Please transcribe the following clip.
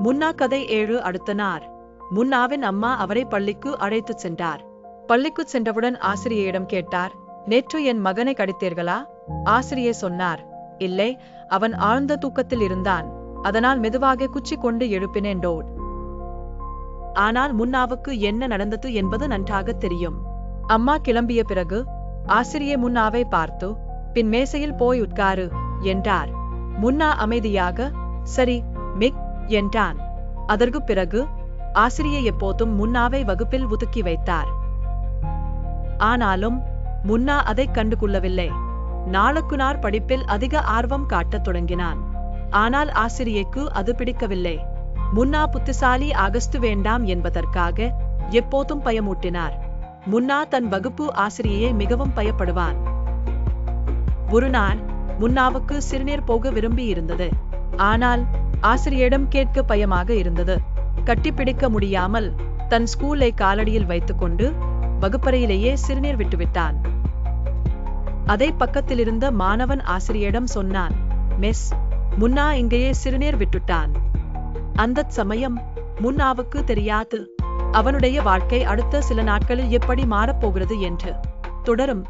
முன்னா கதை 7 அடுத்த நாள் முன்னாவின் அம்மா அவரை பள்ளிக்கு அழைத்துச் சென்றார். பள்ளிக்குச் சென்றவுடன் ஆசிரியையிடம் கேட்டார், நேற்று என் மகனை கடித்தீர்களா? ஆசிரியை சொன்னார், இல்லை, அவன் ஆழ்ந்த தூக்கத்தில் இருந்தான், அதனால் மெதுவாக குச்சி கொண்டு எழுப்பினேன். ஆனால் முன்னாவுக்கு என்ன நடந்தது என்பது நன்றாக தெரியும். அம்மா கிளம்பிய பிறகு ஆசிரியை முன்னாவை பார்த்து, பின் மேசையில் போய் உட்காரு என்றார். முன்னா அமைதியாக சரி மிக் என்றான். அதற்கு பிறகு ஆசிரியை எப்போதும் முன்னாவை வகுப்பில் ஒதுக்கி வைத்தார். ஆனாலும் முன்னா அதை கண்டுகொள்ளவில்லை. நாளுக்கு நாள் படிப்பில் அதிக ஆர்வம் காட்டத் தொடங்கினான். ஆனால் ஆசிரியைக்கு அது பிடிக்கவில்லை. முன்னா புத்திசாலி ஆகஸ்து வேண்டாம் என்பதற்காக எப்போதும் பயமூட்டினார். முன்னா தன் வகுப்பு ஆசிரியையை மிகவும் பயப்படுவான். ஒரு நாள் முன்னாவுக்கு சிறுநீர் போக விரும்பி இருந்தது. ஆனால் ஆசிரியரிடம் கேட்க பயமாக இருந்தது. கட்டிப்பிடிக்க முடியாமல் தன் ஸ்கூலை காலடியில் வைத்துக்கொண்டு வகுப்பறையிலேயே சிறுநீர் விட்டுவிட்டான். அதை பக்கத்திலிருந்த மாணவன் ஆசிரியரிடம் சொன்னான், மிஸ், முன்னா இங்கேயே சிறுநீர் விட்டுட்டான். அந்தச் சமயம் முன்னாவுக்கு தெரியாது அவனுடைய வாழ்க்கை அடுத்த சில நாட்களில் எப்படி மாறப்போகிறது என்று. தொடரும்.